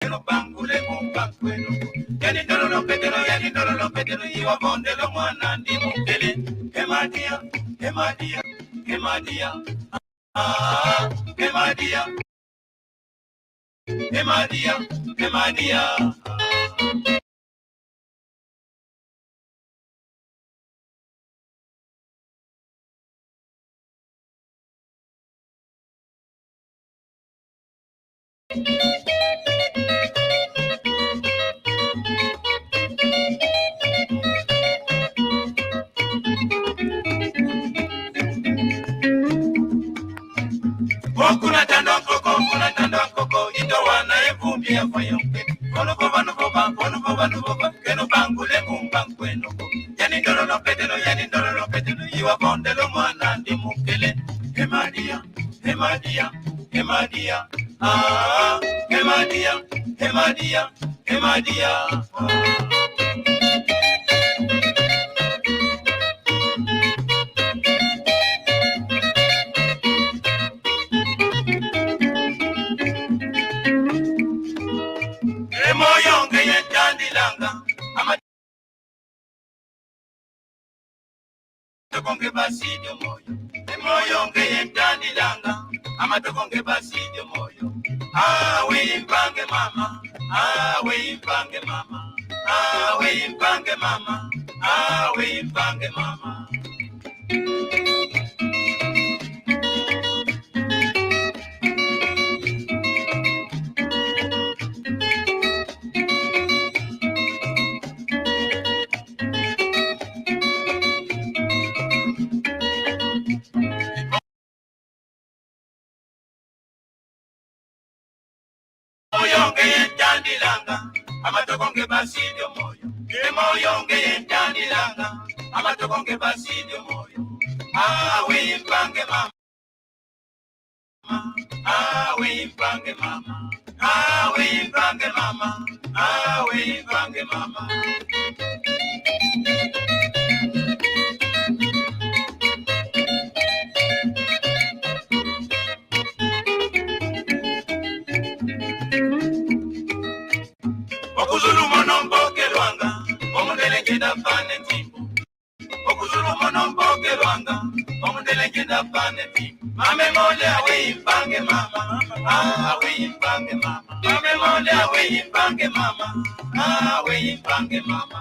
no bangule mumbankweno. Yani ndolo petero, iwa bonde lo mwana ndi mukele. Emadia, emadia, emadia. Ah, emadia. Emadia, emadia. Kuna tando koko, ito wana evumbi ya fayonke. Kono boba, keno bangule mumbankweno. Yani ndolo petero, iwa bonde lo mwana ndi mukele. Emadia, emadia, emadia. Ah, emadia, emadia, emadia. Emoyonge yentandilanga amatokonge basidio moyo. Emoyonge yentandilanga amatokonge basidio moyo. Awe impange mama, awe impange mama, awe impange mama, awe impange mama. Emoyonge yentandilanga amatokonge basidio moyo. Emoyonge yentandilanga amatokonge basidio moyo. Awe impange mama, awe impange mama, awe impange mama, awe impange mama. Okuzulu monomboke lwanga, omundelengeda fane timbo. Okuzulu monomboke lwanga, omundelengeda fane timbo. Mame mole awe impange mama, awe impange mama. Mame mole awe impange mama, awe impange mama.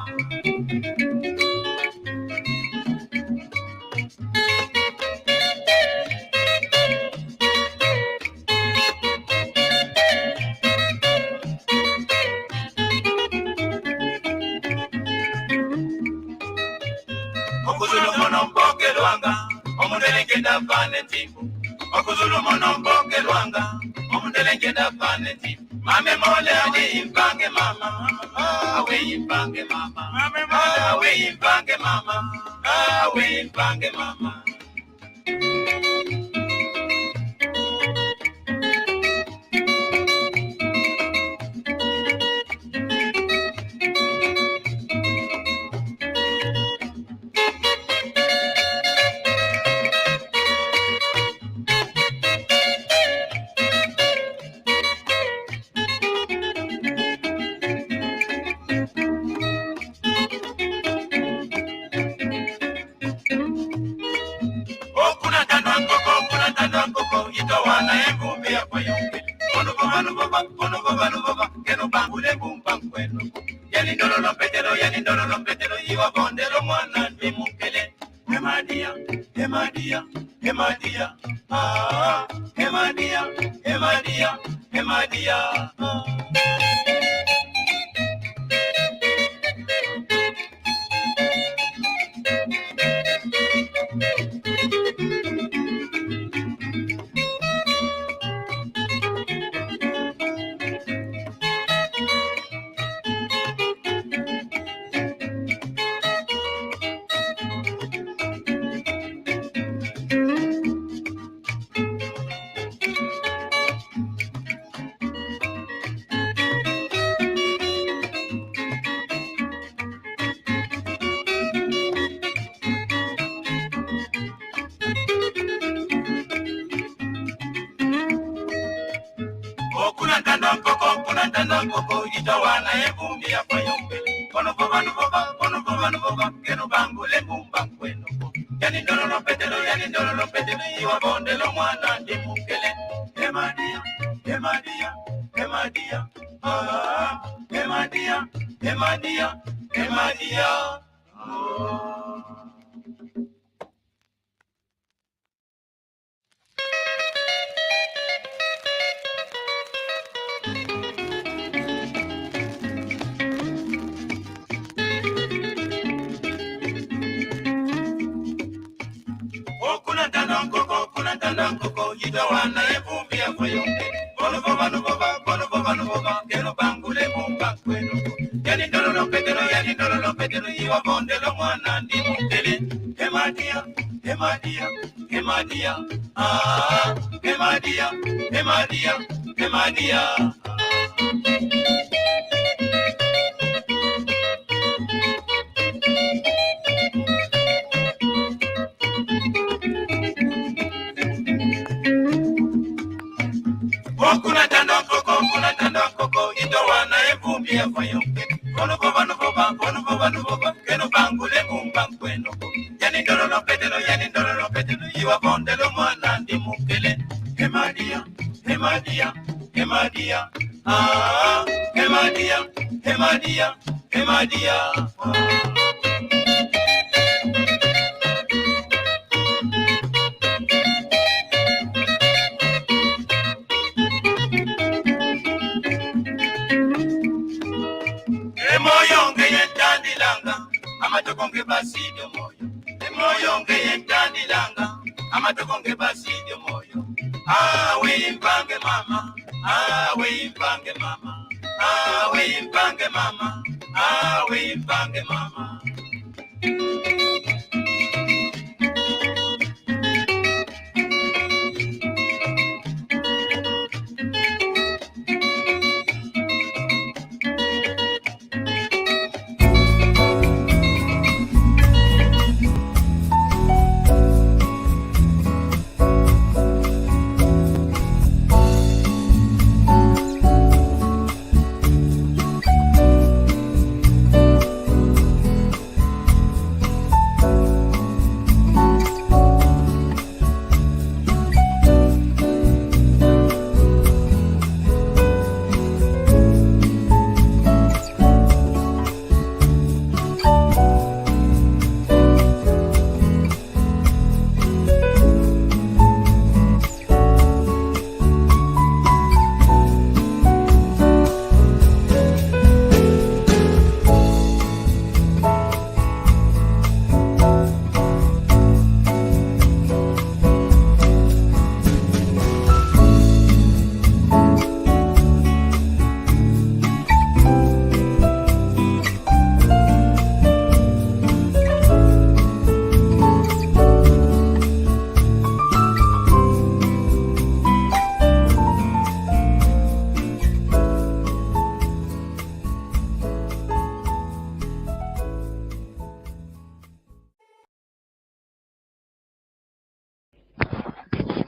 Okuzulu monomboke lwanga, omundelengeda fane timbo. Okuzulu monomboke lwanga, omundelengeda fane timbo. Mame mole awe impange mama, awe impange mama. Mame mole awe impange mama, awe impange mama. Keno bangule mumbankweno. Yani ndolo petero, iwa bonde lo mwana ndi mukele. Emadia, emadia, emadia. Ah, emadia, emadia, emadia. koko itawana evumbi ya fayombe. Kono boba no boba, keno bango le bumba kweno. Yani ndolo no petelo, iwa bonde lo mwana ndi mukele. Emadia, ah, Emadia. Kuna tanda koko, itawana evumbi ya fayombe. Bono boba, keno bangu le bumba kweno. Yani ndolo no petelo, iwa bonde lo mwana ndi mukele. Emadia, ah, Emadia. Kuna tanda koko, itawana evumbi ya fayombe. Bono boba, keno bangu le bumba kweno. Yani ndolo no petelo, iwa bonde lo mwana ndi mukele. Emadia, ah, Emadia. Emoyonge yentandilanga, amatokonge basidio moyo. Emoyonge yentandilanga, amatokonge basidio moyo. We impange mama.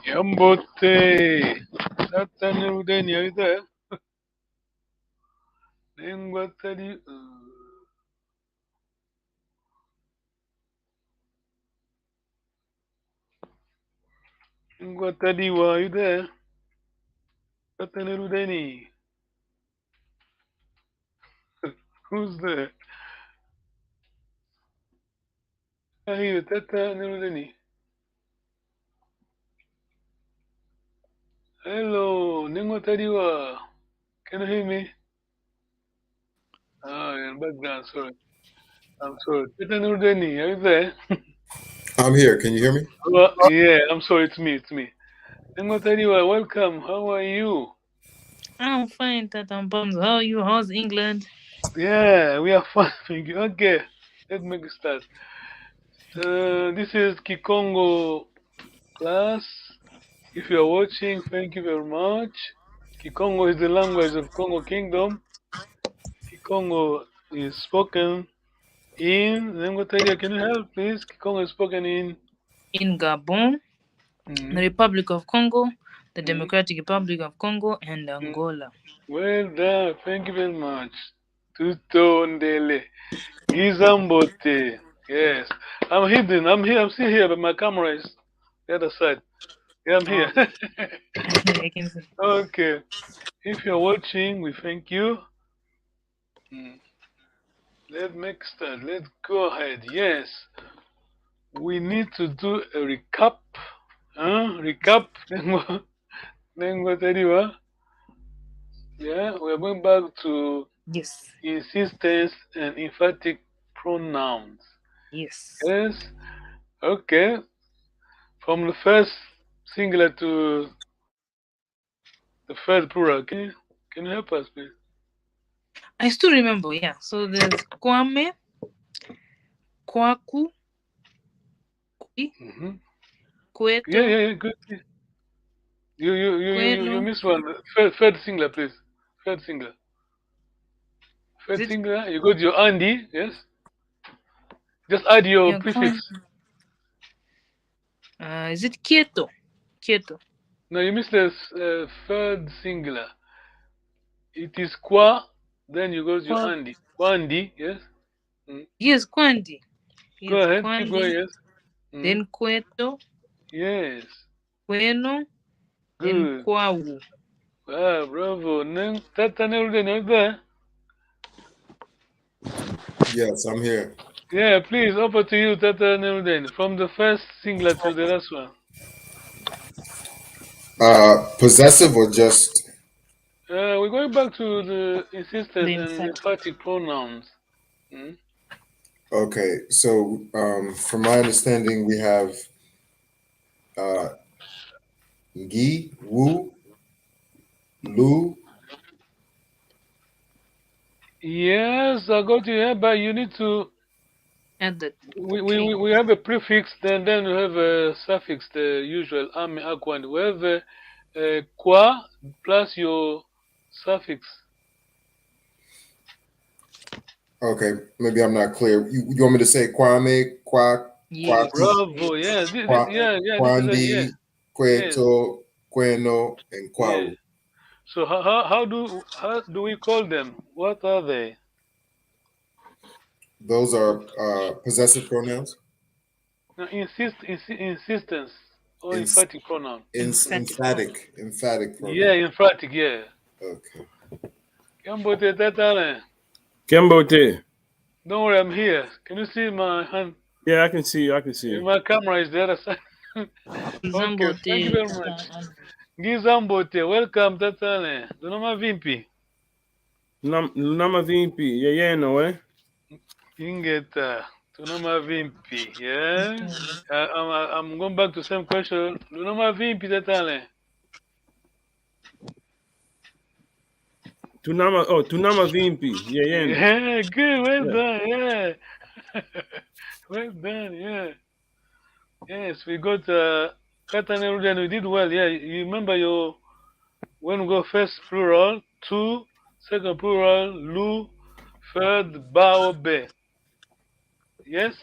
Yambote, Satanudeni, are you there? Ningwatari, are you there? Satanudeni. Who's there? I hear you, Satanudeni. Hello, Ningwatariwa. Can you hear me? Oh, you're in the background, sorry. I'm sorry. Satanudeni, are you there? I'm here. Can you hear me? Well, yeah, I'm sorry, it's me. Ningwatariwa, welcome. How are you? I'm fine, Tatam Bums. How are you? How's England? Yeah, we are fine. Thank you. Okay, let's make a start. This is Kikongo class. If you are watching, thank you very much. Kikongo is the language of Congo Kingdom. Kikongo is spoken in Nengotaria. Can you help, please? Kikongo is spoken in Gabon, the Republic of Congo, the Democratic Republic of Congo, and Mm. Angola. Well done. Thank you very much. Tutondele. Gizambote. Yes. I'm hidden. I'm here. I'm still here, but my camera is the other side. Yeah, I'm here. I can see. Okay. If you're watching, we thank you. Mm. Let's make start. Let's go ahead. Yes. We need to do a recap. Recap. Then what tell you, yeah, we're going back to Yes. insistence and emphatic pronouns. Yes. Yes. Okay. From the first singular to the third plural. Can you help us, please? I still remember, yeah. So there's Kwame, Kwaku, Kwi, Mm-hmm. Kweto, Yeah. Good. You Kweno. missed one. Third singular, please. Third singular. Is Third it singular. You got your Andy. Yes. Just add your yeah, prefix. is it Kieto? Kieto. No, you missed the third singular. It is qua. Then you got your Kwa, Andy. Kwandi. Yes. Mm. yes, Kwandi. Go Yes, ahead. Keep Kwandi. going. Yes. Mm. Then Kweto, Yes. Kweno, then Good. Kwawu. Ah, bravo. Tata Neruden, there. Yes, I'm here. Yeah, please, over to you, Tata Neruden. From the first singular to the last one. Possessive or just We're going back to the insistence The and emphatic. emphatic pronouns. Mm? okay? So, from my understanding, we have Gi, Wu, Lu. Yes, I got you here, but you need to. Add the We have a prefix, then we have a suffix, the usual ame, aqua. We have a qua plus your suffix. Okay, maybe I'm not clear. You want me to say Kwame, yes. Bravo, yeah, this is it, yeah. Kwandi, Yes, Kweto, Kweno, and yeah. Kwawu? So how do we call them? What are they? Those are possessive pronouns. No, insistence or In, emphatic pronoun. emphatic pronoun. Yeah, emphatic, yeah. Okay. Kambote tatale. Kimbote. Don't worry, I'm here. Can you see my hand? Yeah, I can see you. I can see you. My camera is the other side. Okay, thank you very much. Gizambote, welcome tatale. Dunoma vimpi. Nama vimpi. Yeah, no eh? Ingeta. Dunoma vimpi. Yeah. I'm going back to the same question. Dunoma vimpi tatale. Tunama vimpi. Yeah. Yeah, good. Well Yeah. done. Yeah. Well done. Yeah. Yes, we got Katan and we did well. Yeah, you remember your when we go first plural, two, second plural, lu, third baobe. Yes.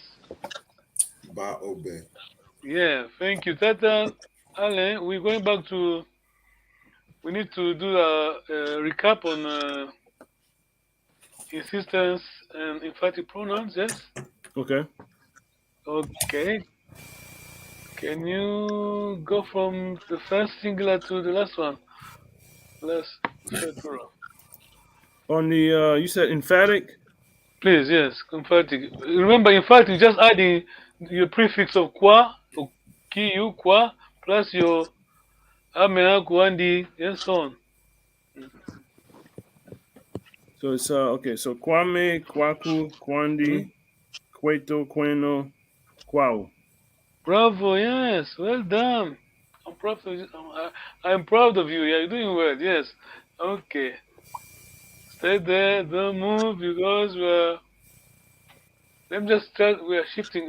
Ba Obe. Yeah. Thank you, Tata. Alain, we're going back to. We need to do a recap on insistence and emphatic pronouns. Yes. Okay. Okay. Can you go from the first singular to the last one? Third plural. On the you said emphatic. Please, yes, emphatic. Remember, emphatic, just adding your prefix of qua, or ki, qua, plus your amena, kuandi, and so on. So it's okay. So Kwame, Kwaku, Kwandi, Kweto, Kweno, Kwawu. Bravo, yes, well done. I'm proud of you. I'm proud of you. Yeah, you're doing well. Yes. Okay. Stay there. Don't move because we're. Let me just try. We are shifting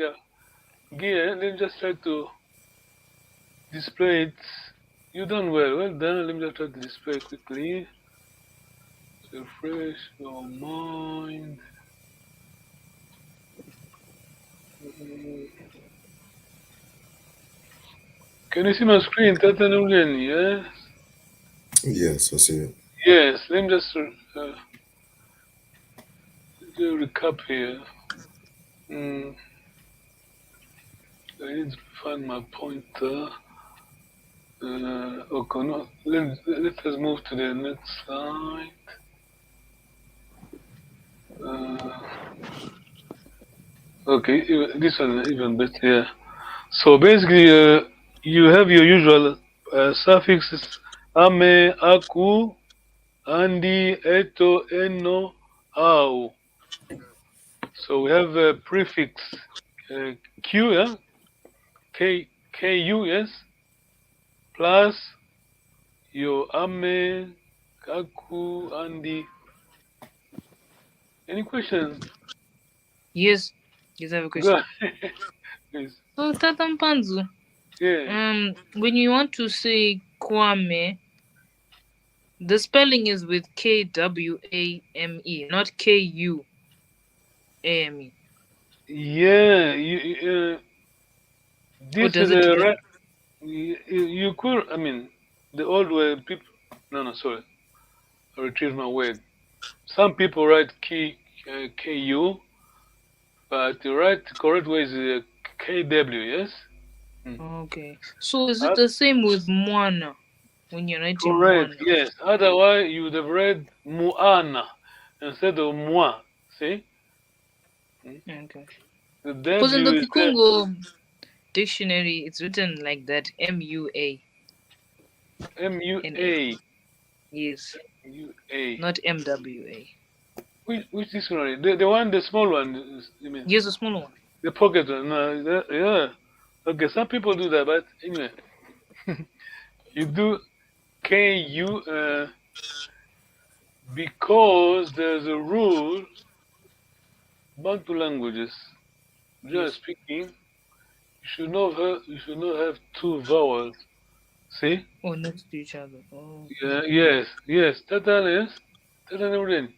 gear. Let me just try to display it. You done well. Well done. Let me just try to display it quickly. To refresh your mind. Can you see my screen? Tata Nulian, yes? Yes, I see it. Yes, let me just do a recap here. I need to find my pointer. Okay, no, let us move to the next slide. Okay, this one is even better. Yeah. So basically, you have your usual suffixes ame, aku, andi, eto, eno, au. So we have a prefix q, yeah, ku, yes, plus your ame, aku, andi. Any questions? Yes. Yes, I have a Go question. ahead. Please. So, Tata Mpanzu, Yeah. when you want to say Kwame, the spelling is with Kwame, not Kuame. Yeah. Or This is does it a depend? you could. I mean, the old way people. No, sorry. I retrieve my word. Some people write ku, but the correct way is kw. Yes. Mm. Okay. So is it the same with Mwana when you're writing Correct. Mwana? Yes. Otherwise, you would have read muana instead of moi. See, Okay. the Because in W the is there. Kikongo dictionary, it's written like that MUA. NA. MUA. Yes. UA. Not MWA. Which dictionary? The one, the small one. You mean Yes, a smaller one. the pocket one? No, yeah. Okay, some people do that, but anyway, you do KU because there's a rule. Bantu languages, generally Yes. speaking, you should not have two vowels. See? Or next to each other. Oh. Yeah, yes. Tata, yes. Tata Nurin.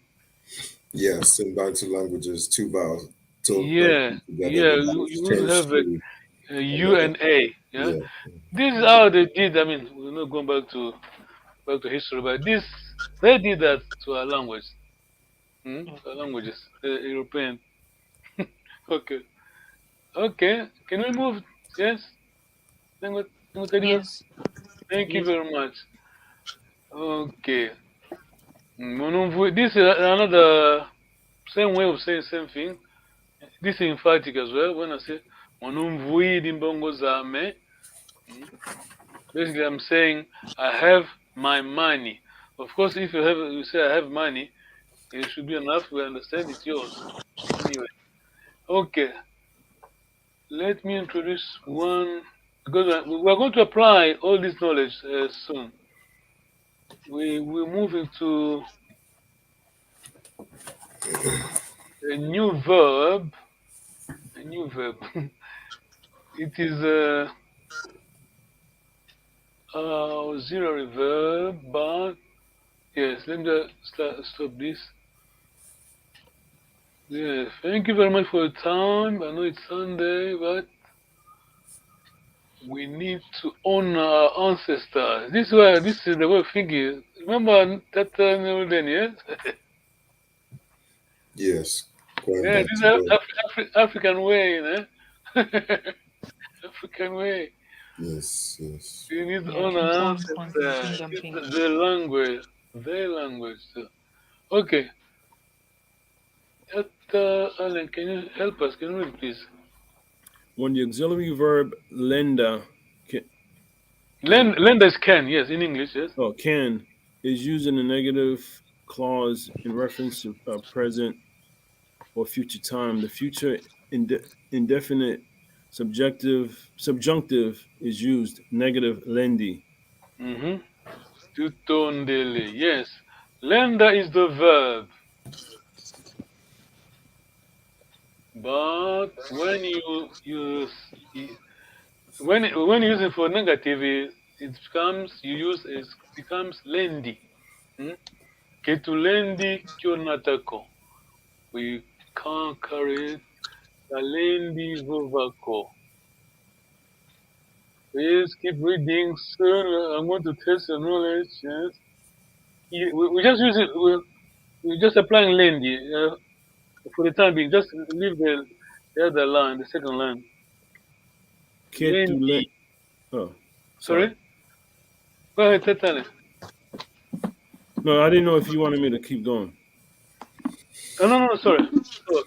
Yes, in Bantu languages, two vowels don't Yeah, come together. yeah. The You vowels wouldn't change have to a a U letter. and A. Yeah. Yeah. This is how they did. I mean, we're not going back to history, but they did that to our language. To our languages, the European. Okay. Okay. Can we move? Yes. Yes. Thank you Yes. very much. Okay. This is another same way of saying same thing. This is emphatic as well. When I say "Mwanumvuidi mbongo zame," basically I'm saying I have my money. Of course, if you say I have money, it should be enough. We understand it's yours. Anyway, okay. Let me introduce one because we're going to apply all this knowledge soon. We're moving to a new verb. A new verb. It is a auxiliary verb, but yes. Let me just stop this. Yeah. Thank you very much for your time. I know it's Sunday, but we need to honor our ancestors. This is the way of thinking. Remember that Newden, yes? Yes. Going Yeah, back this to is the African way, you know? African way. yes. You need to Yeah, honor ping our pong, pong, ancestors. ping This ping. is their language. Their language. So. Okay. Alan, can you help us? Can you read, please? When the auxiliary verb lenda Lenders can, yes, in English, yes. can is used in a negative clause in reference to present or future time. The future indefinite subjunctive is used, negative lendi. Mm-hmm. Tutondele, yes. Lender is the verb. But when you use when you use it for negative, it becomes lendi. Hmm? Ketulendi kionatako. We conquer it. Kalendi vovako. Please keep reading. Soon I'm going to test your knowledge. Yes. We just use it. We're just applying Lindy for the time being. Just leave the other line, the second line. Ketule. Lindy. Oh, sorry. Sorry? Go ahead, Tatane. No, I didn't know if you wanted me to keep going. Oh, no, sorry. So,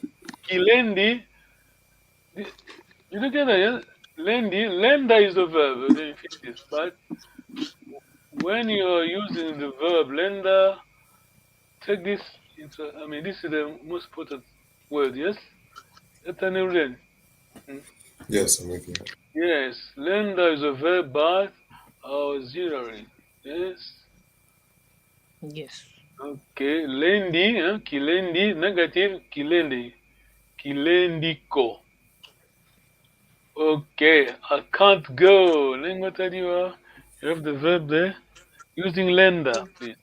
Kilendi. You look at that, yeah? Lendi. Lenda is the verb, the infinitive. But when you're using the verb lenda, take this into, this is the most important word, yes? Tatane. Yes, I'm with you. Yes, lenda is a verb, but auxiliary. Yes. Yes. Okay, lendi, kilendi, negative, kilendi. Kilendiko. Okay, I can't go. Lengua you have the verb there. Using lenda, please.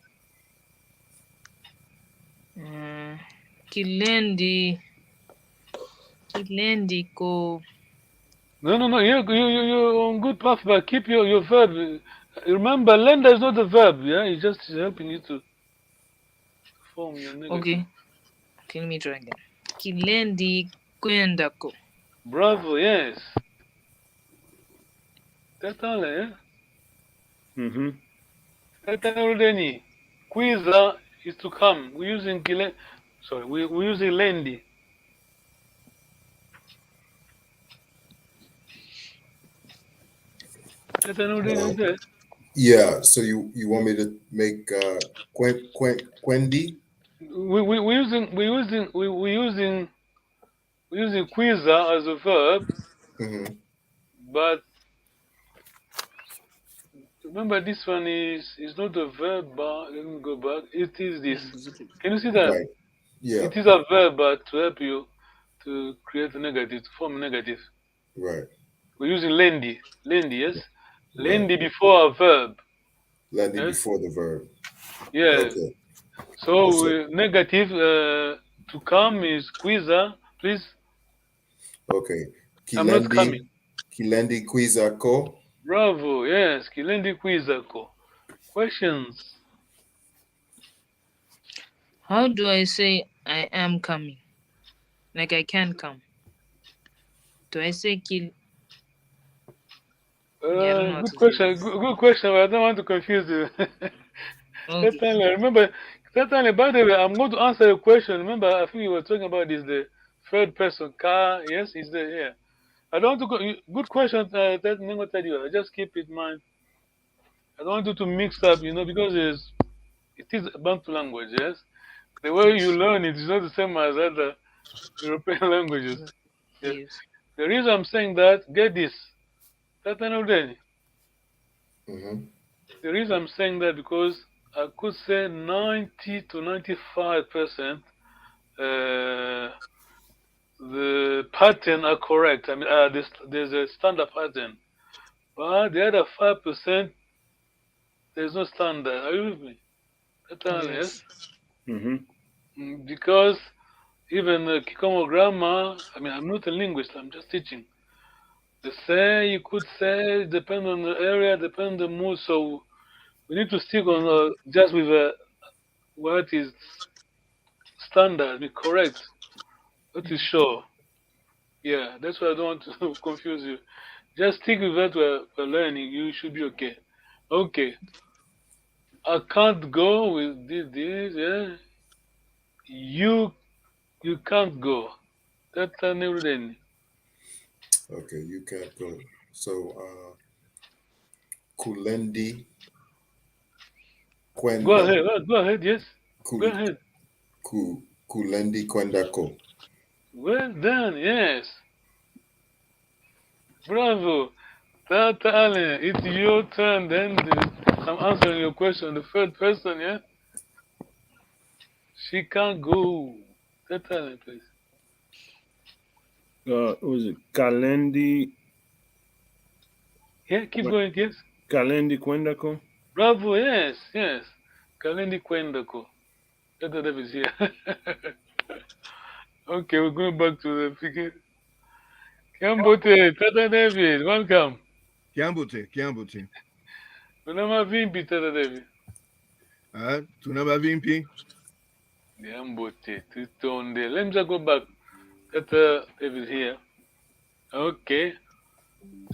Kilendi. Kilendiko. No. You're on good path, but keep your verb. Remember, lenda is not the verb, yeah? It's just helping you to form your negative. Okay. Let me try again. Kilendi kwendako. Bravo, yes. That's all, yeah? Mm-hmm. Tatanureni. Quiza is to come. We're using we're using lendi. Tatanureni. Yeah, so you want me to make Quendi? We're using quiza as a verb, Mm-hmm. but remember this one is not a verb. But let me go back. It is this. Can you see that? Right. Yeah. It is a verb, but to help you to create a negative, to form a negative. Right. We're using lendi. Lendi, yes. Lendi before a verb. Lendi yes? before the verb. Yeah. Okay. So negative to come is quiza, please. Okay. I'm not coming. Kilendi Quizako. Bravo, yes. Kilendi Quizako. Questions? How do I say I am coming? Like I can come. Do I say kil? Yeah, I don't know how good to question. say Good question, but I don't want to confuse you. Okay. Remember, by the way, I'm going to answer your question. Remember, I think you were talking about this, the third person car. Yes, is there here. I don't want to go. Good question. That Ningo tell you. I just keep it in mind. I don't want you to mix up, because it is a Bantu language. Yes, the way you learn it is not the same as other European languages. Yes. Yes. The reason I'm saying that, get this. Mm-hmm. The reason I'm saying that because I could say 90 to 95%. The pattern are correct. There's a standard pattern, but the other 5%, there's no standard. Are you with me? Yes. Mm-hmm. Because even Kikomo grammar, I'm not a linguist. I'm just teaching. You could say, depend on the area, depend on the mood. So we need to stick on just with what is standard, be correct. What is sure. Yeah, that's why I don't want to confuse you. Just stick with that we're learning. You should be okay. Okay. I can't go with this, yeah. You can't go. That's everything. Okay, you can't go. So Kulendi Kwenda. Go ahead, yes. Go ahead. Kulendi Kwendako. Well done, yes. Bravo. Tata Allen, it's your turn then. I'm answering your question. The third person, yeah? She can't go. Tata Allen, please. Was it Kalendi? Yeah, keep going, yes. Kalendi Kwendako? Bravo, yes. Kalendi Kwendako. Tata David is here. Okay, we're going back to the figure. Kambote, Tata David, welcome. Kiambuti. Unama vimpi Tata David? Tunaba vimpi. Yambote, tutonde. Let me just go back. Tata David here. Okay.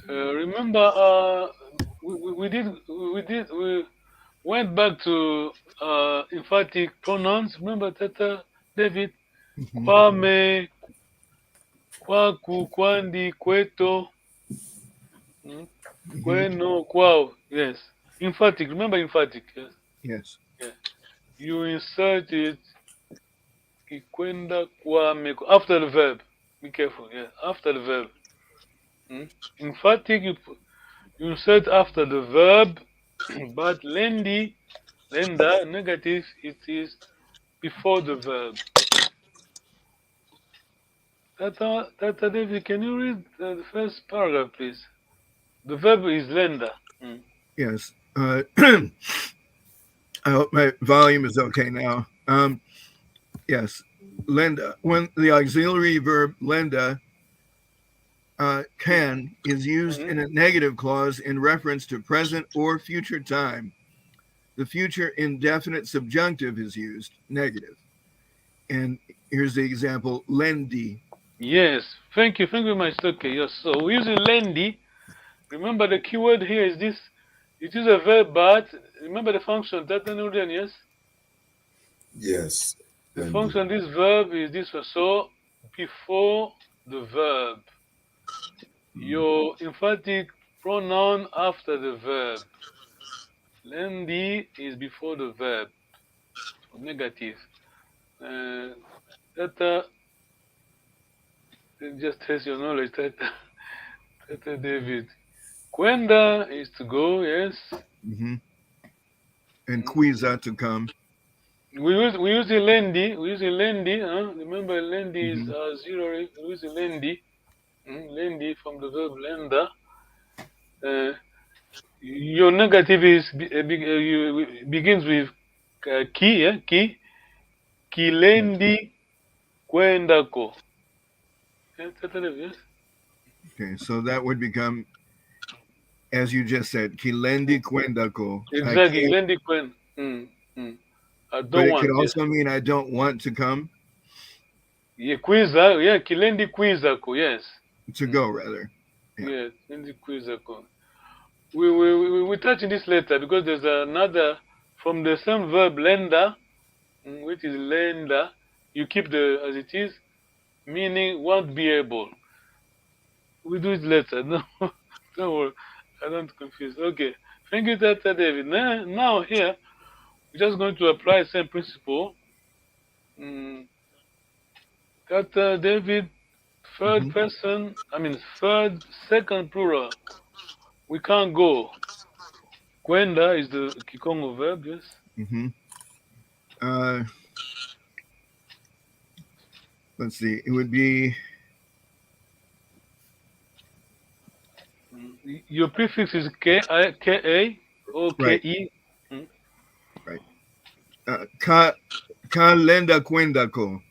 Remember, we went back to emphatic pronouns. Remember, Tata David? Kwame, kwaku, kwandi, kweto, kweno, kwao. Yes. Emphatic. Remember emphatic? Yes. Yes. Yeah. You insert it. Kikwenda, kwame, after the verb. Be careful. Yeah. After the verb. Emphatic, you insert after the verb, but lenda, negative, it is before the verb. Tata David, can you read the first paragraph, please? The verb is lenda. Yes. I hope my volume is okay now. Yes. Lenda. When the auxiliary verb lenda can is used in a negative clause in reference to present or future time. The future indefinite subjunctive is used, negative. And here's the example, lendi. Yes, thank you very much. Okay, yes. So we're using lendi. Remember the keyword here is this. It is a verb, but remember the function. Tata Nurden, yes? Yes. The Lendi. function, this verb is this one. So before the verb, your emphatic pronoun after the verb. Lendi is before the verb. So negative. Tata, just test your knowledge, Tata David. Kwenda is to go, yes. And quiza to come. We use lendi. Remember, lendi is auxiliary. We use lendi. Lendi from the verb lenda. Your negative is begins with ki, yeah, ki. Kilendi kwendako. Yes. Okay, so that would become, as you just said, kilendi kwendako. Exactly, kilendi kwen. I don't but it want. could also mean I don't want to come. Yeah, quiza. Yeah, kilendi kwizako. Yes. To go, rather. Yeah, kilendi kwizako. We touch in this later because there's another from the same verb lenda, which is lenda. You keep the as it is, meaning won't be able. We do it later. No, don't worry. I don't confuse. Okay. Thank you, Tata David. Now here, we're just going to apply the same principle. Tata David, third person, second plural. We can't go. Kwenda is the Kikongo verb, yes? Let's see. It would be... Your prefix is K-A or K-E. Right. Ka lenda kwendako.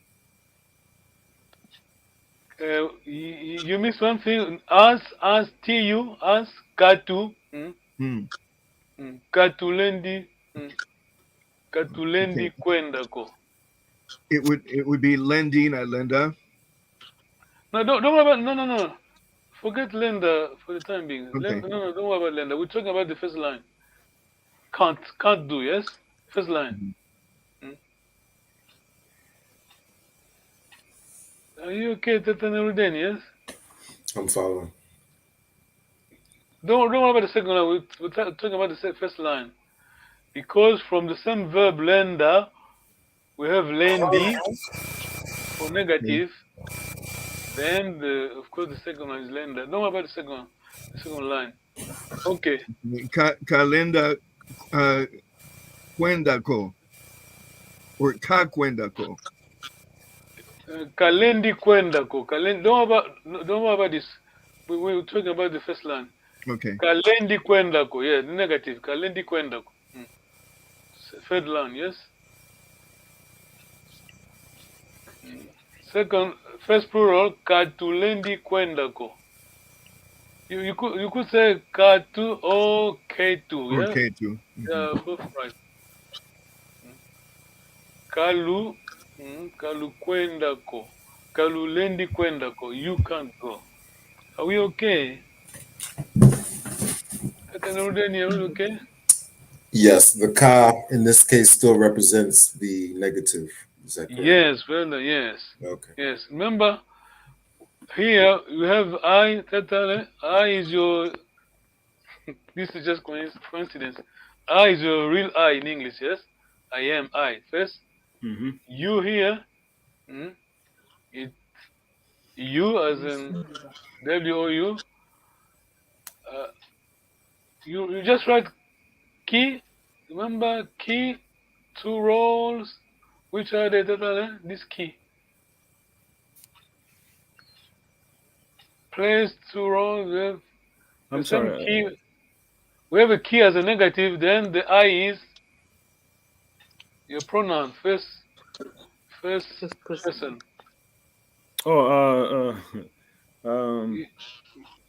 You missed one thing. As T-U, as Katu. Katulendi. Katulendi kwendako. It would be lendi, not lenda. No, don't worry about no. Forget lenda for the time being. Okay. No, don't worry about lenda. We're talking about the first line. Can't do, yes? First line. Are you okay, Tata Nurden, yes? I'm following. Don't worry about the second line. We're talking about the first line. Because from the same verb lenda, we have lendi for negative. Then, of course, the second one is lenda. Don't worry about the second line. Okay. Kalenda kwendako. Or ka kwendako. Kalendi kwendako. Don't worry about this. We're talking about the first line. Okay. Kalendi kwendako. Yeah, the negative. Kalendi kwendako. Third line, yes? First plural, katulendi kwendako. You could say K2 or K2, Or yeah? K2. Yeah, both right. Kalu, Kalu kwendako. Kalulendi kwendako. You can't go. Are we okay? Are we okay? Yes, the ka in this case still represents the negative. Is that correct? Yes, well, yes. Okay. Yes. Remember, here you have I, Tatale. I is your, this is just coincidence. I is your real I in English, yes? I am I. First, Mm-hmm. you here, it, you as in WOU, you just write key. Remember, key, two roles. Which are they, Tatale? This key. Place two roles. We have the I'm same sorry. key. We have a key as a negative, then the I is your pronoun, first First person. person. Oh,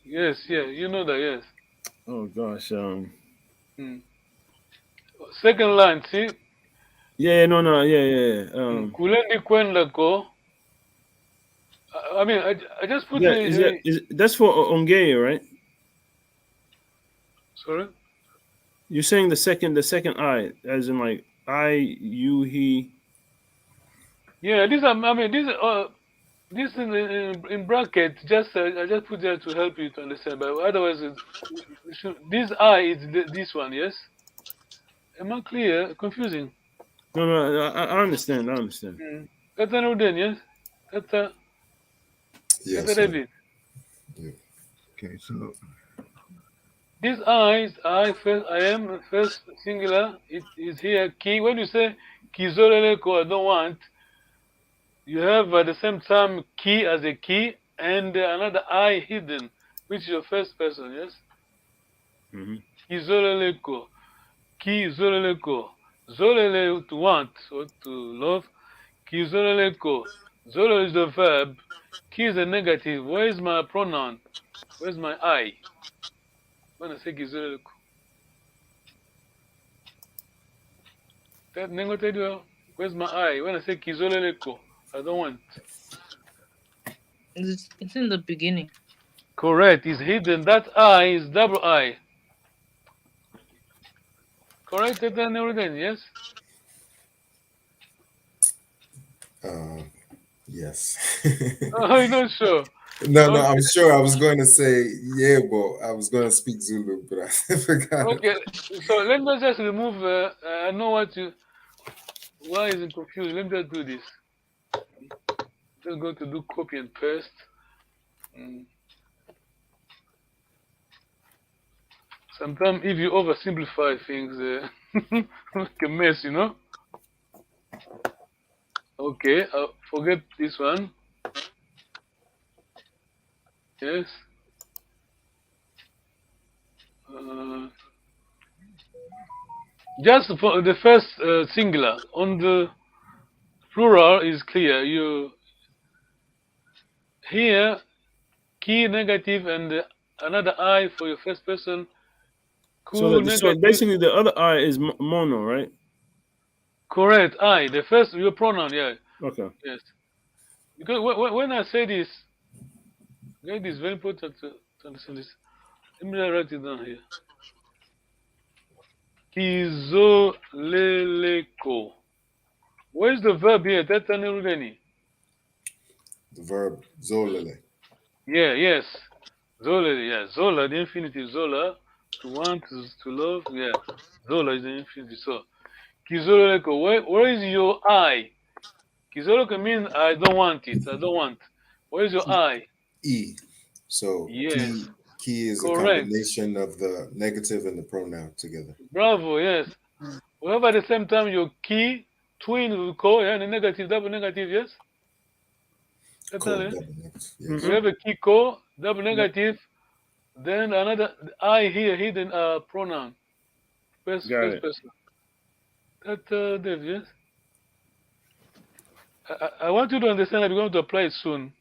Yes, yeah, you know that, yes. oh gosh. Second line, see? Yeah, no, yeah. Kulendi kwendako. I mean, I just put Yeah, that's for Ongea, right? sorry? You're saying the second I, as in like I, you, he. Yeah, this, I mean, this in bracket, just I just put there to help you to understand, but otherwise, this I is this one, yes? Am I clear? Confusing. No, I understand. That's an Uden, yes? That's a Yes. David. Okay, so This I is I am first singular. It is here key. When you say kizoleleko, I don't want, you have at the same time key as a key and another I hidden, which is your first person, yes? Mm-hmm. Kizoleleko, kizoleleko, zolele to want or to love. Kizoleleko, zolo is the verb. Ki is a negative. Where is my pronoun? Where's my I? When I say kizoleleko. That Nengo tell you, where's my I? When I say kizoleleko, I don't want. It's in the beginning. Correct, it's hidden. That I is double I. Correct, yes? Yes. Oh, you're not sure. No, Okay. I'm sure. I was going to say yeah, but I was going to speak Zulu, but I forgot. Okay, so let me just remove. I know what you. Why is it confused? Let me just do this. Just go to do copy and paste. Sometimes if you oversimplify things, make a mess, you know. Okay, I'll forget this one. Yes. Just for the first singular on the plural is clear. You here key negative and another I for your first person. So, Cool so negative. basically, the other I is mono, right? Correct. I. The first your pronoun. Yeah. Okay. Yes. Because when I say this, it is very important to understand this. Let me write it down here. Kizoleleko. Where's the verb here? That's an Rudeni. The verb zolele. Yeah, yes. Zola, yeah. Zola, the infinitive. Zola, to want, to love. Yeah. Zola is the infinitive. So, Kizoleleko. Where is your I? Kizoleleko means I don't want it. I don't want. Where is your I? E. So Yes. key is Correct. a combination of the negative and the pronoun together. Bravo, yes. We have at the same time your key, twin will call, yeah, the negative, double negative, yes? That's Call, all, eh? double negative. Yes. We have a key call, double negative, then another I here, hidden pronoun. First person. That's Dave, yes? I want you to understand that we're going to apply it soon.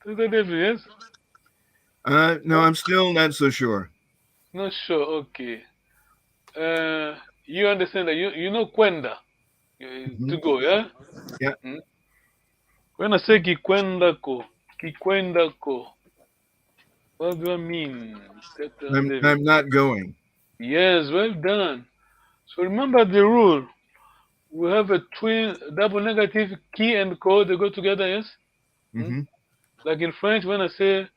Dr. David, yes? No, I'm still not so sure. Not sure. Okay. You understand that you know kwenda to go, yeah? Yeah. When I say kikwendako, what do I mean? Dr. David? I'm not going. Yes, well done. So remember the rule. We have a twin double negative key and ko, they go together, yes? Hmm. Like in French, when I say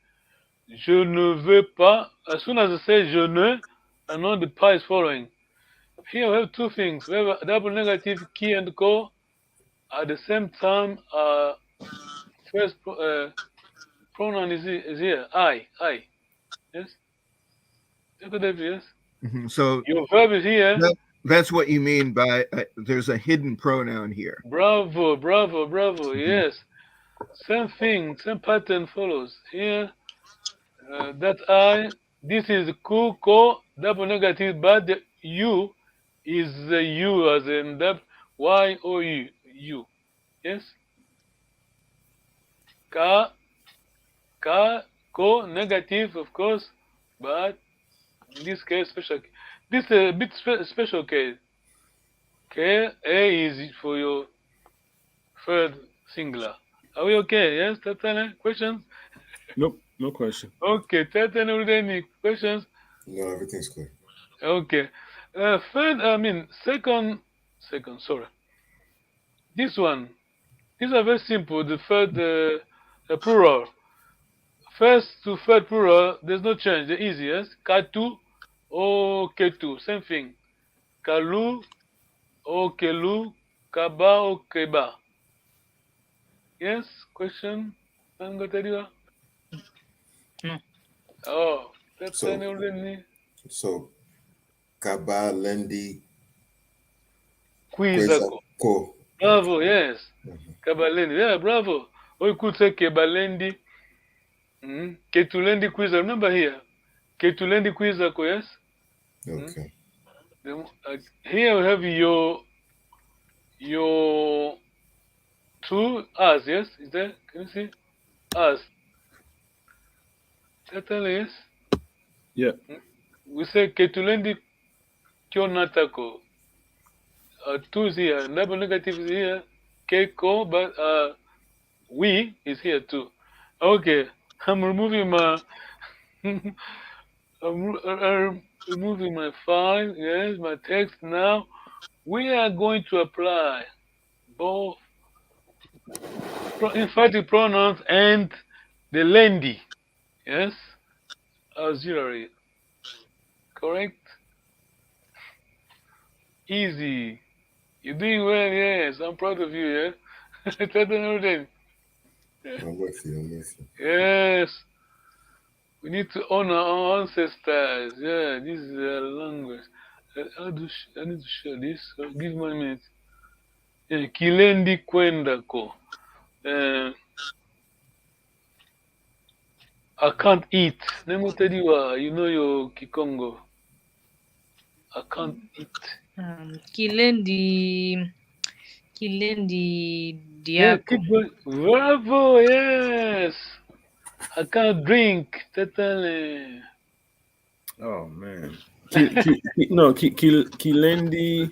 je ne veux pas, as soon as I say je ne, I know the pas is following. Here we have two things. We have a double negative key and ko. At the same time, first pronoun is here. I. Yes? Yes? Hmm. So Your verb is here. that's what you mean by there's a hidden pronoun here. Bravo. Yes. Same thing, same pattern follows. Here, that I, this is ku, ko, double negative, but the U is the U as in that Y-O-U. U. Yes? Ka, ko, negative, of course, but in this case, special. This is a bit special case. K, A is for your third singular. Are we okay? Yes, Tatane? Questions? Nope, no question. Okay, Tatane, any questions? No, everything's clear. Okay. Second, sorry. This one, these are very simple. The third plural. First to third plural, there's no change. The easiest. Katu or ketu, same thing. Kalu or kelu, kaba or keba. Yes? Question? No. Oh, that's So- already. So, Kaba, Lendi, Kwizako. Ko. Bravo, yes. Mhm. Kabalendi. Yeah, bravo. Or you could say Kebalendi. Ketulendi Kwiza. Remember here. Ketulendi Kwizako, yes? Okay. Here we have your two us, yes? Is there? Can you see? Us. Certainly, yes? Yeah. We say Ketulendi Kyonatako. Two is here. Double negative is here. Keiko, but we is here too. Okay. I'm removing my I'm removing my file, yes, my text now. We are going to apply both emphatic pronouns and the lendi, yes, auxiliary. Correct? Easy. You're doing well, yes. I'm proud of you, yeah? I'm with you. Yes. We need to honor our ancestors. Yeah, this is a language. I need to share this. Give me a minute. Yeah, Kilendi Kwendako. I can't eat. Nemo Tediwa, you know your Kikongo. I can't eat. Kilendi Yeah, diako. keep going. Bravo, yes. I can't drink. Totally. Oh man. Kilendi.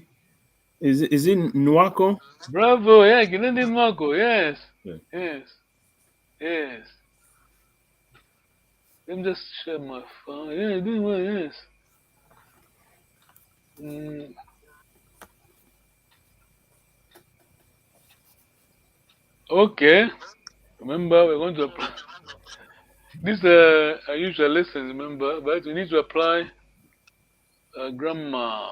Is it Nwako? Bravo, yeah, Kilendi Marco, yes. Yeah. Yes. Let me just share my phone. Yeah, doing well, yes. Okay. Remember, we're going to apply. These are usual lessons, remember, but we need to apply grammar.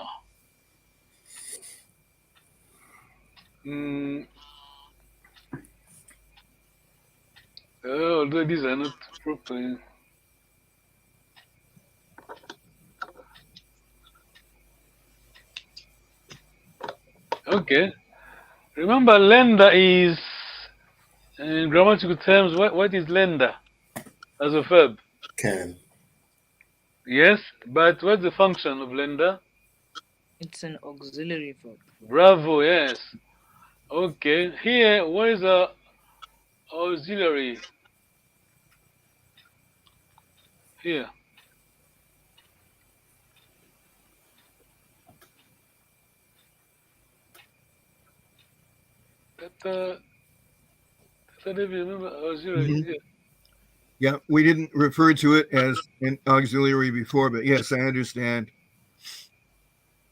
Although these are not proper. Okay. Remember, lender is, in grammatical terms, what is lender as a verb? Can. Yes, but what's the function of lender? It's an auxiliary verb. Bravo, yes. Okay, here, what is the auxiliary? Here. Tata David, remember auxiliary? Mhm. Yeah. Yeah, we didn't refer to it as an auxiliary before, but yes, I understand.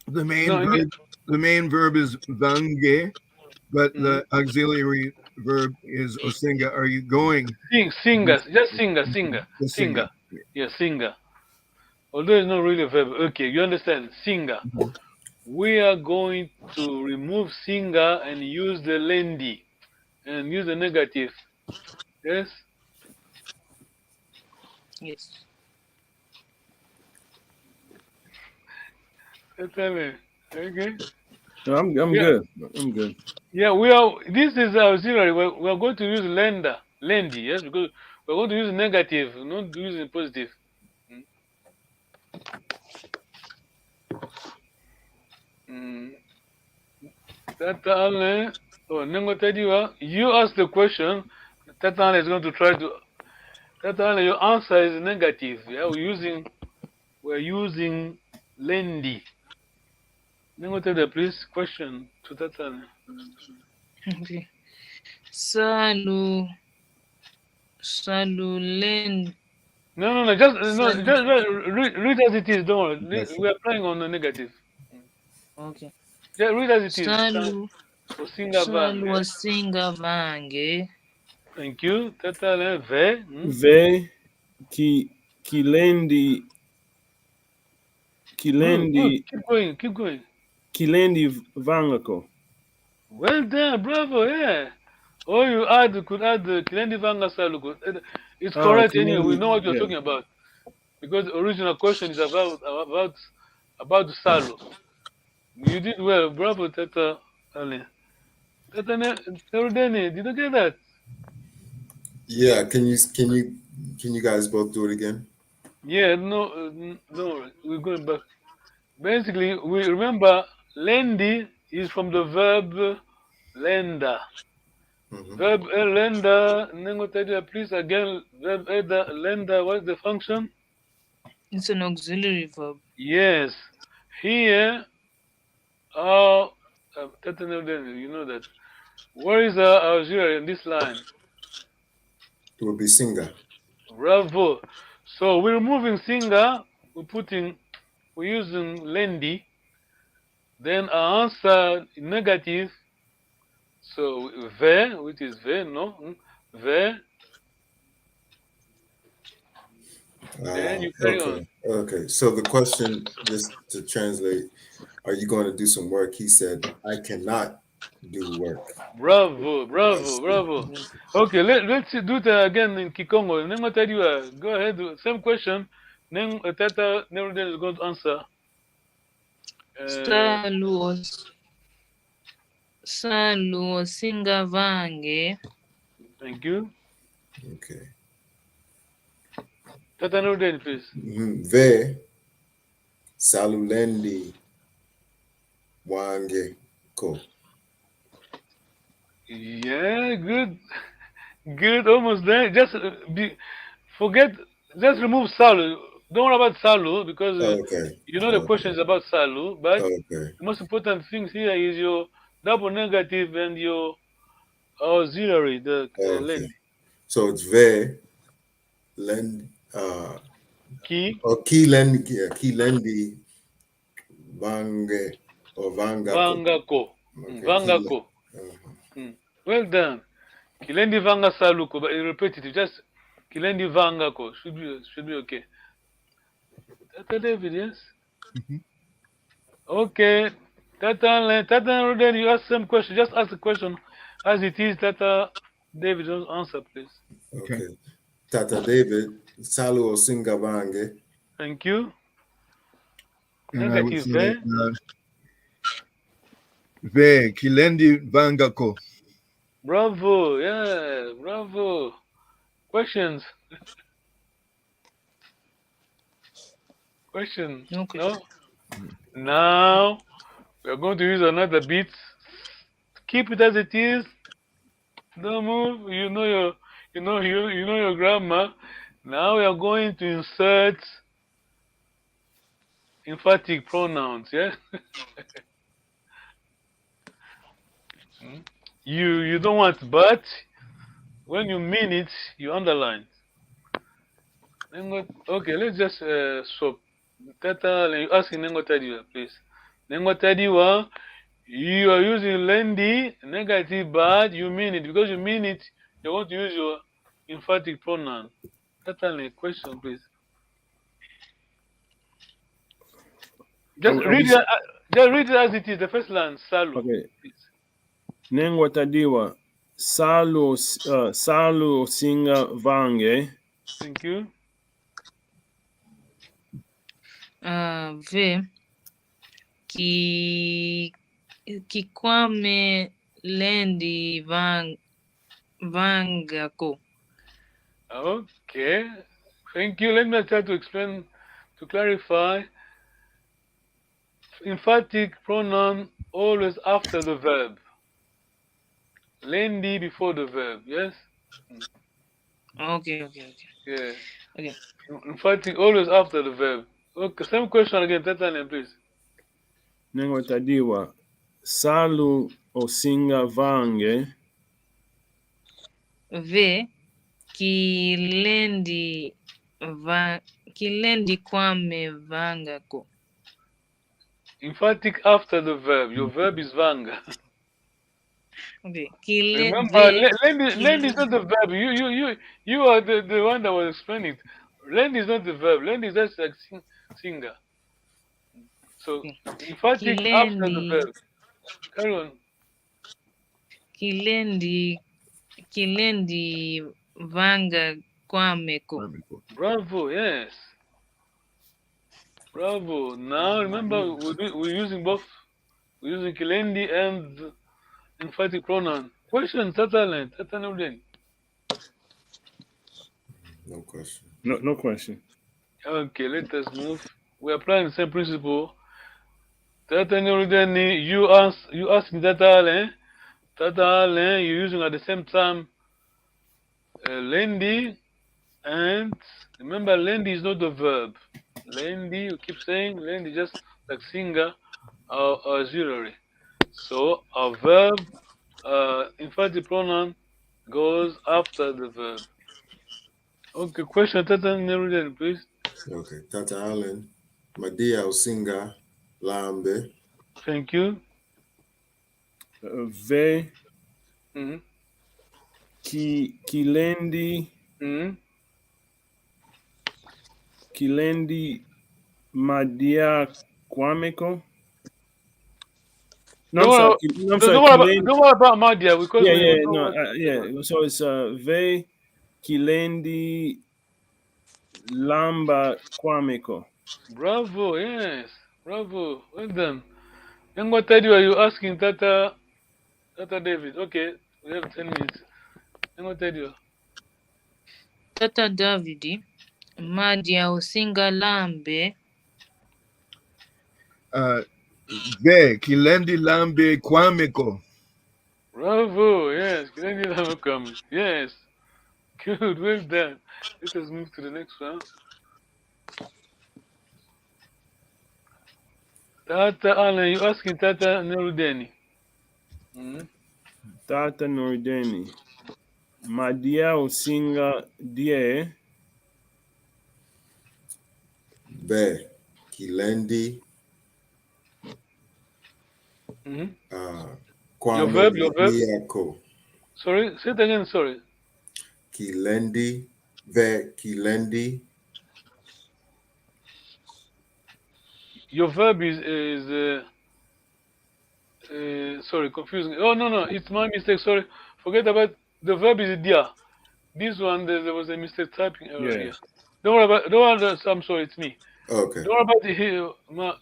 The main No, verb is vange, but Mhm. the auxiliary verb is osinga. Are you going? Singer, just singer. The singer. Yeah, singer. Although it's not really a verb. Okay, you understand? Singer. Mhm. We are going to remove singer and use the lendy and use the negative. Yes? Yes. Certainly. Okay. No, I'm Yeah. good. I'm good. Yeah, we are. This is auxiliary. We're going to use lendy, yes, because we're going to use negative, not using positive. Mm. Tata Ale, oh, Nengo Tediwa, you ask the question. Tata Ale is going to try to. Tata Ale, your answer is negative. Yeah, we're using lendy. Nengo Tediwa, please question to Tata Ale. Okay. Salu Salulen. No, just read as it is. Don't worry. Yes. We are playing on the negative. Okay. Yeah, read as it is. Salu Osinga Salu Vange. Osinga Vange. Thank you. Tata Ale, ve. Ve kilendi Good. Keep going. kilendi vangako. Well done, bravo, yeah. Or could add the Kilendi Vanga Saluko. It's correct anyway. We know what you're yeah. talking about because the original question is about the Salu. You did well, bravo, Tata Ali. Tata Terudeni, did you get that? Yeah, can you guys both do it again? Yeah, no, we're going back. Basically, we remember lendi is from the verb lenda. Mhm. Verb lenda, Nengotadia, please again, verb lenda, what's the function? It's an auxiliary verb. Yes. Here, you know that. Where is our auxiliary in this line? It would be singer. Bravo. So we're removing singer, we're using lendy. Then our answer negative. So ve, which is ve, no? Ve. Then you carry on. Okay. So the question, just to translate, are you going to do some work? He said, I cannot do work. Bravo. Okay, let's do it again in Kikongo. Nengo Tadiwa, go ahead. Same question. Tata Neruden is going to answer. Salu Osinga Vange. Thank you. Okay. Tata Neruden, please. Ve salulendi wange ko. Yeah, good, almost there. Just just remove Salu. Don't worry about Salu because Okay. you know the question is about Salu. But Okay. the most important thing here is your double negative and your auxiliary, the Okay. So it's ve lend key or kilendi vange or vangako. Vangako. Well done. Kilendi Vanga Saluko, but repetitive. Just Kilendi Vangako should be okay. Tata David, yes. Mhm. Okay. Tata Ruden, you ask some question. Just ask the question as it is. Tata David, just answer, please. Okay. Tata David, salu osinga vange. Thank you. And I would Negative, say, ve kilendi vangako. Bravo, yeah, bravo. Questions? Question? No question. No? Now we are going to use another beat. Keep it as it is. Don't move. You know your grammar. Now we are going to insert emphatic pronouns, yeah? You don't want but, when you mean it, you underline. Okay, let's just swap. Tata, you asking Nengo Tadiwa, please. Nengo Tadiwa, you are using lendi, negative but, you mean it. Because you mean it, you want to use your emphatic pronoun. Tata, question, please. Just read it as it is, the first line, Salu. Okay. Please. Nengwa Tadiwa, Salu Singa Vange. Thank you. Ve kikwame lendi vangako. Okay. Thank you. Let me try to explain, to clarify. Emphatic pronoun always after the verb. Lendi before the verb, yes? Okay. Yeah. Okay. Emphatic always after the verb. Okay, same question again, Tatanen, please. Nengwa Tadiwa, Salu Osinga Vange. Ve kilendi kwame vangako. Emphatic after the verb. Your verb is vanga. Okay. Remember, lend is not the verb. You are the one that was explaining it. Lend is not the verb. Lend is just like singer. So emphatic after the verb. Carry on. Kilendi vanga kwameko. Bravo, yes. Bravo. Now remember, we're using both. We're using kilendi and emphatic pronoun. Question, Tatanen. No question. No question. Okay, let us move. We're applying the same principle. You ask me Tatanen. Tatanen, you're using at the same time lendi, and remember, lendi is not the verb. Lendi, you keep saying lendi, just like singer or auxiliary. So our verb, emphatic pronoun, goes after the verb. Okay, question, Tatanen, please. Okay, Tata Allen, Madia Osinga Lambe. Thank you. Ve Mm-hmm. Kilendi Mm-hmm. Kilendi Madia Kwameko. No, I'm sorry. Don't worry about Madia because So it's Ve Kilendi Lamba Kwameko. Bravo, yes, bravo, well done. Then what tell you are you asking Tata David? Okay, we have 10 minutes. Then what tell you? Tata Davidi, Madia Osinga Lambe. Ve kilendi lambe kwameko. Bravo, yes, yes, good, well done. Let us move to the next one. Tata Alan, you asking Tata Nerudeni? Tata Nordeni. Madia Osinga Die. Be Kilendi. Your verb. Diako. Sorry, say it again. Sorry. Kilendi. Ve Kilendi. Your verb is sorry, confusing. Oh no, it's my mistake. Sorry, forget about the verb is dia. This one there was a mistake typing error here. Don't worry about. I'm sorry, it's me. Okay. Don't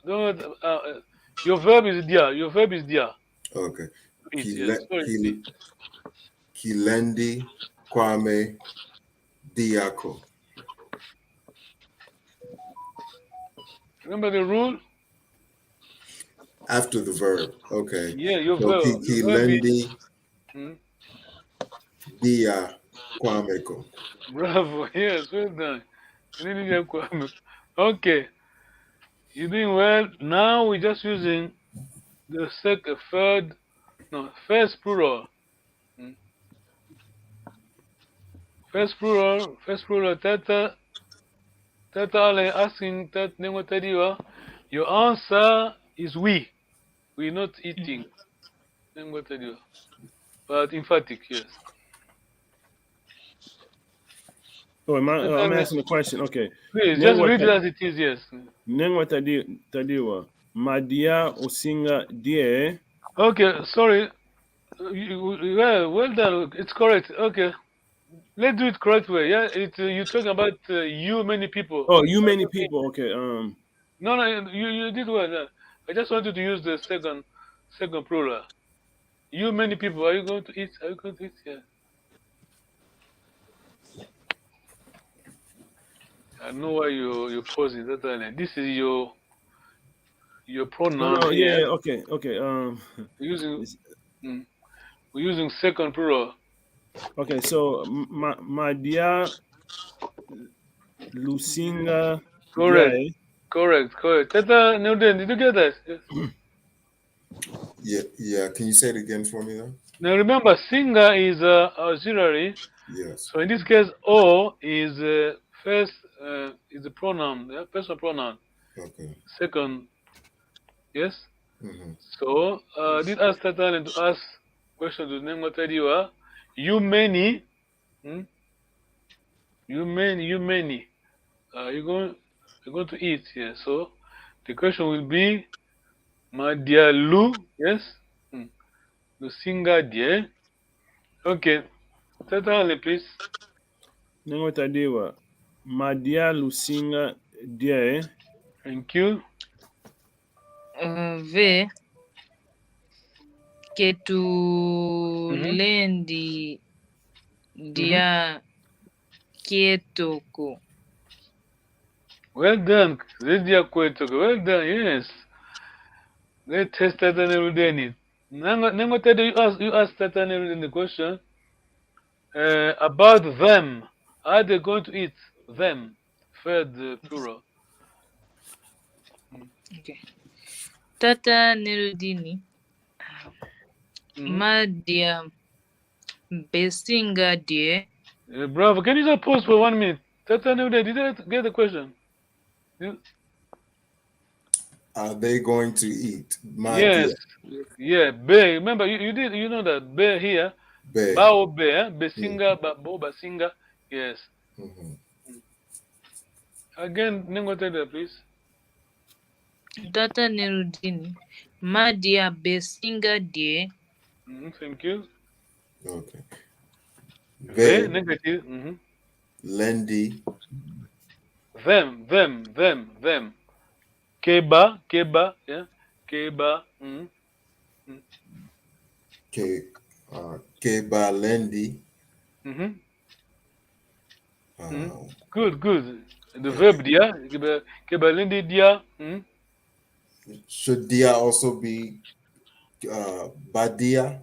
worry about your verb is dia. Your verb is dia. Okay. Kilendi Kwame Diako. Remember the rule? After the verb. Okay. Yeah, your so verb. Kilendi Dia Kwameko. Bravo. Yes, well done. Nini Kwame. Okay. You're doing well. Now we're just using the first plural. Mm. First plural, Tata Ale asking that Nengotadiwa. Your answer is we. We're not eating. Nengotadiwa. But emphatic, yes. Oh, I'm asking a question. Okay. Please, just read it as it is, yes. Nengwa tadiwa. Madia osinga die. Okay, sorry. Well done. It's correct. Okay. Let's do it correct way. Yeah, you're talking about you many people. Oh, you many people. Okay. No, you did well. I just wanted to use the second plural. You many people. Are you going to eat? Are you going to eat? Yeah. I know why you're pausing that early. This is your pronoun No, here. yeah, okay. We're using second plural. Okay, so Madia Lusinga. Correct. Tata Newden, did you get that? Yes. Yeah. Can you say it again for me, though? Now remember, singer is auxiliary. Yes. So in this case, O is first is the pronoun, yeah? Personal pronoun. Okay. Second, yes. Mm-hmm. So did ask Tata to ask question to name what you are. You many. You many. You're going to eat here. So the question will be Madia Lu, yes? Lusinga die. Okay. Tata, please. Nengwa tadiwa. Madia Lusinga die. Thank you. Ve ketulendi dia kietoko. Well done. Lydia Kwetoko. Well done, yes. Let's test Tata Nerudeni. Nango Tata, you asked Tata Nerudeni the question about them. Are they going to eat them? Third plural. Okay. Tata Nerudini. Madia Besinga die. Bravo. Can you just pause for 1 minute? Tata Nerudeni, did you get the question? Are they going to eat? Yes. Yeah, be. Remember, you know that be here. Be. Bao be, besinga, bo basinga. Yes. Mm-hmm. Again, Nengotada, please. Tata Nerudini. Madia Besinga die. Thank you. Okay. Be, negative. Lendi. Them. Keba, yeah. Keba. Keba lendi. Good. The verb dia. Keba lendi dia. Should dia also be badia?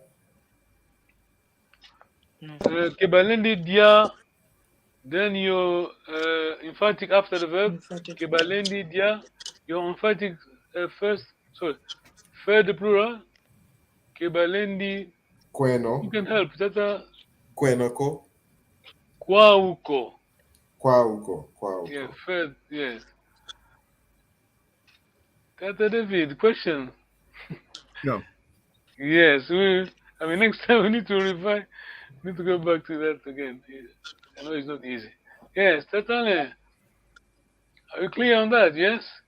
Keba lendi dia. Then your emphatic after the verb. Keba lendi dia. Your emphatic first. Sorry. Third plural. Keba lendi. Queno. You can help. Tata. Quenoko. Kwauko. Yeah, third, yes. Tata David, question. No. Yes, next time we need to revise. Need to go back to that again. I know it's not easy. Yes, Tatane. Are you clear on that? Yes.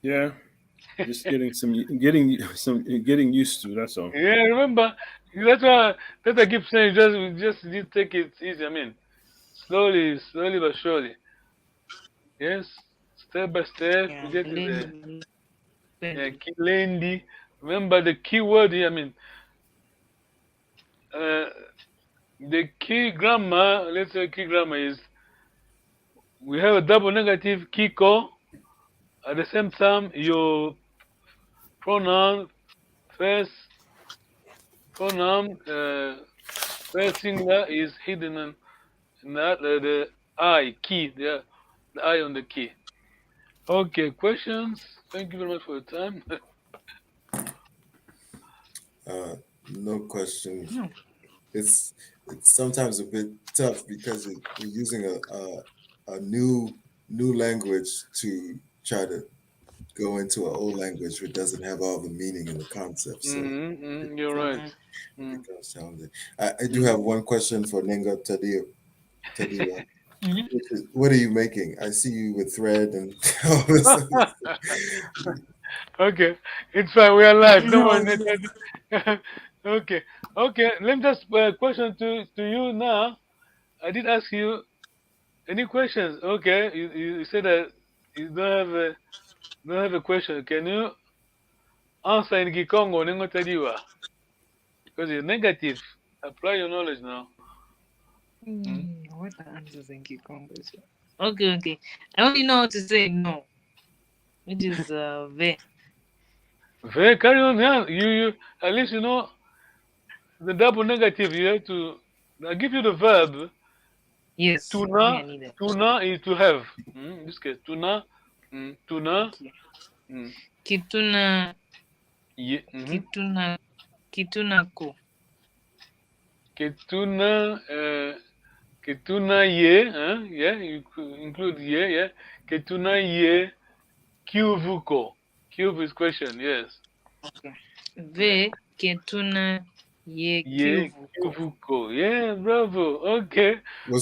Yeah. Just getting used to. That's all. Yeah, remember that's why I keep saying just need to take it easy. Slowly but surely. Yes, step by step. Yeah, We get to the Kilendi. Remember the key word here. The key grammar. Let's say key grammar is we have a double negative kiko. At the same time, your pronoun first singular is hidden not the I key. Yeah, the I on the key. Okay, questions. Thank you very much for your time. No question. No. It's sometimes a bit tough because we're using a new language to try to go into an old language which doesn't have all the meaning and the concepts. So You're right. it becomes challenging. I do have one question for Nenga Tadiwa. What are you making? I see you with thread and all this. Okay, it's fine. We are live. No one. Okay. Let me just question to you now. I did ask you any questions. Okay, you said that you don't have a question. Can you answer in Kikongo, Nengo Tadiwa? Because you're negative. Apply your knowledge now. What the answers in Kikongo? Okay. I only know how to say no, which is ve. Very carry on. Yeah, you at least you know the double negative. You have to. I give you the verb. Yes. Tuna. I need it. Tuna is to have. In this case, tuna. Tuna. Kituna. Yeah. Kituna ko. Ketuna ye. Yeah, you could include ye. Yeah. Ketuna ye. Kyuvuko. Cube is question. Yes. Okay. Ve ketuna ye Kyuvuko. Yeah, bravo. Okay.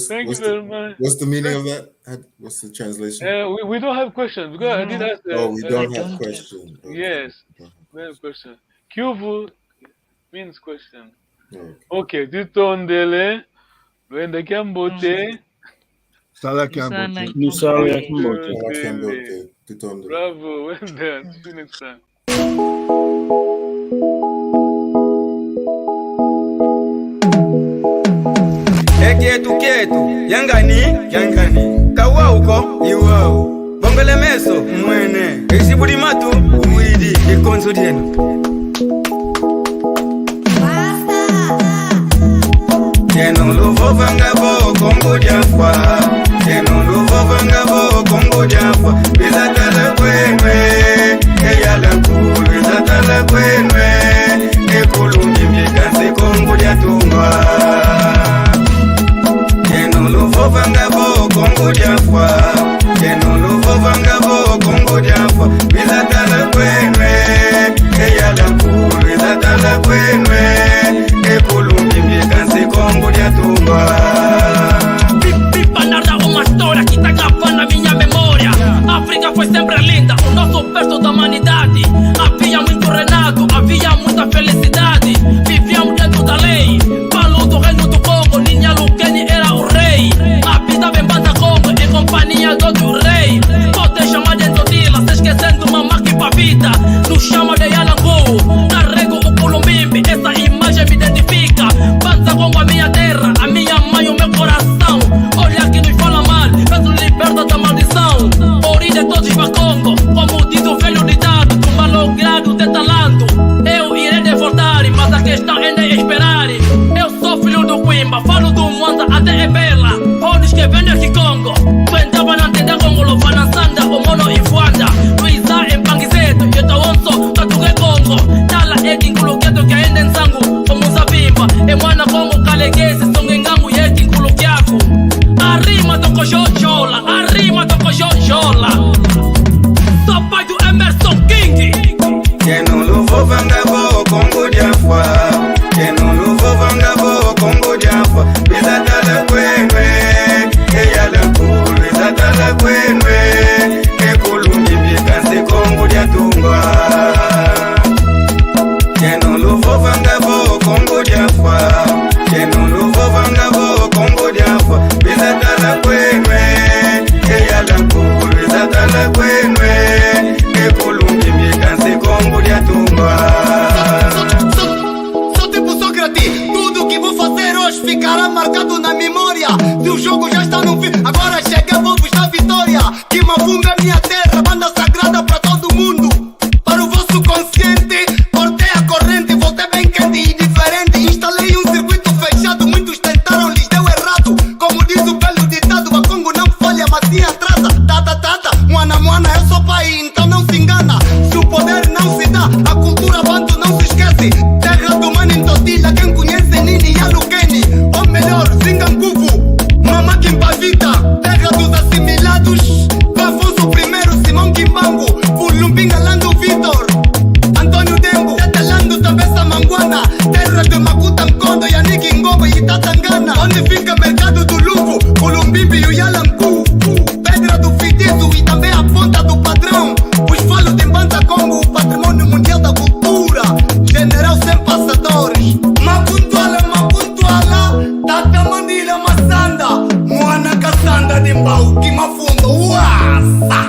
Thank you very much. What's the meaning of that? What's the translation? We don't have questions because I did ask. We don't have questions. Okay. Yes, we have question. Kyuvu means question. Okay. Tutondele, wende kambote. Sala Kambote. Musala Kambote. Bravo, well done. See you next time. Kietu yangani kawa uko iwao bongole meso mwene isibudi matu uwidi ikonzo dieno Keno luvo vangabo kongo diafwa Keno luvo vangabo kongo diafwa Bizatala kwenwe Eyala kulu Bizatala kwenwe Ekulungi mbikansi kongo diatumwa Keno luvo vangabo kongo diafwa Keno luvo vangabo kongo diafwa Bizatala kwenwe Eyala kulu Bizatala kwenwe Ekulungi mbikansi kongo diatumwa Narra uma história que tá gravando na minha memória. África foi sempre linda, o nosso berço da humanidade. Havia muito reinado, havia muita felicidade. Vivíamos dentro da lei, Paulo do reino do Congo, Ninha Lukeni era o rei. Habitava em Banda Congo, em companhia do outro rei. Pode chamar de Ndodila, se esquecendo uma máquina pra vida. Nos chama de Yalangu, carrego o Culumbimbi, essa imagem me identifica. Banda Congo, a minha terra, a minha mãe, o meu coração. Olha que nos fala mal, peço liberta da maldição. Origem todos para Congo, como diz o velho ditado, do malogrado de talento. Eu irei devoltar, mas a questão ainda é esperar. Eu sou filho do Quimba, falo do Mwanza até Ebela. Olhos que vendem aqui Congo, tu entrava na tenda Congo, Lovana Sanda, o Mono e Fuanda. Luizá em Panguizeto, eu tô onso, Tatuque Congo. Tala Edi Nkuluketo que ainda em Sangu, como Zabimba. E Mwana Congo, Kaleguese, Songengangu e Edi Nkulukiaku. Arrima do Cojojola, arrima do Cojojola. Sou pai do Emerson King. Keno luvo vangabo kongo diafwa Keno luvo vangabo kongo diafwa Bizatala kwenwe Eyala kulu Bizatala kwenwe Ekulungi mbikansi kongo diatungwa Keno luvo vangabo kongo diafwa Keno luvo vangabo kongo diafwa Bizatala kwenwe Eyala kulu Bizatala kwenwe Ekulungi mbikansi kongo diatungwa Sou tipo Sócrates, tudo que vou fazer hoje ficará marcado na memória. Se o jogo já está no fim, agora chega, vou buscar vitória. Kimavunga é minha terra, banda sagrada pra todo mundo. Para o vosso consciente, cortei a corrente, voltei bem quente e diferente. Instalei um circuito fechado, muitos tentaram, lhes deu errado. Como diz o Tatangana, onde fica mercado do Lugo, Columbimbi e o Yalamcu, Pedra do Fitizo e também a Ponta do Padrão, os falos de Mbanta Congo, o patrimônio mundial da cultura, general sem passadores. Mapuntuala, Tata Mandila Massanda, Moana Cassanda de Mbau, que mafundo, uasa.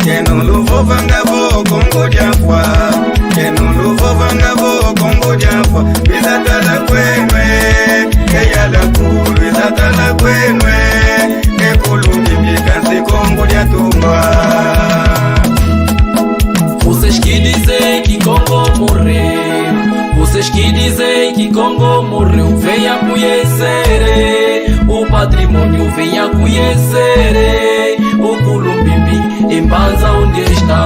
Kenuluvo vangavo Congo Jaffa, Kenuluvo vangavo Congo Jaffa, Bizatala kwenwe, Keyala kulu, Bizatala kwenwe, Kekulumbi kasi Congo Jatumba. Vocês que dizem que Congo morreu, vocês que dizem que Congo morreu, venha conhecer o patrimônio, venha conhecer o Culumbimbi, em Mbanza onde está.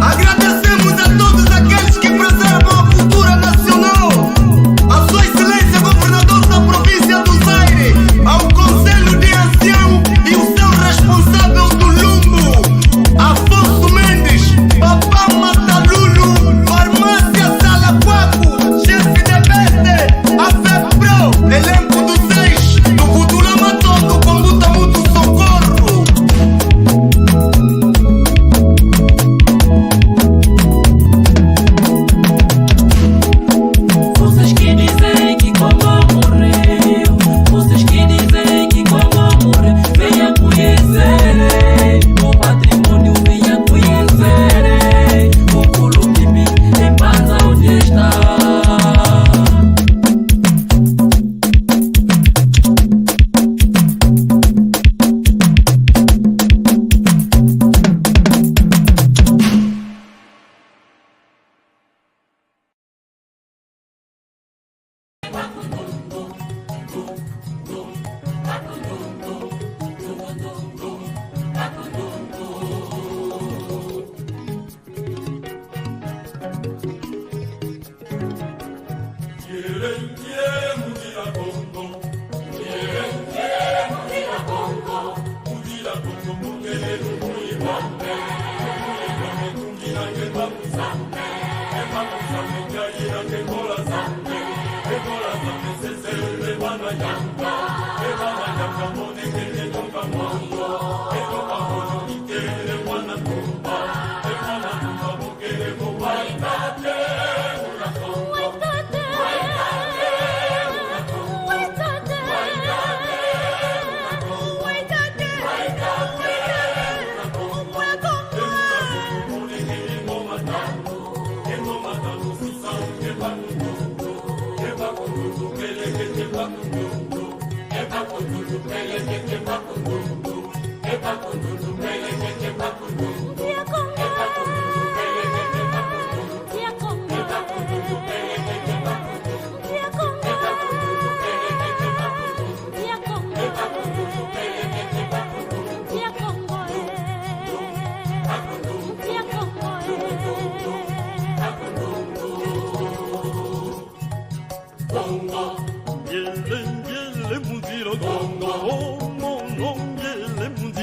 Agradecemos a todos aqueles que preservam a cultura nacional, a sua excelência governador da província do Zaire, ao conselho de ancião e o seu responsável do Lumbo, Afonso Mendes, Papá Matalulu, Farmácia Salaquaco, chefe de beste, a FEPRO, elenco do 6, do Budulama todo, com luta muito socorro. Vocês que dizem que Congo morreu, vocês que dizem que Congo morreu, venha conhecer o patrimônio, venha conhecer o Culumbimbi, em Mbanza onde está. Yanga,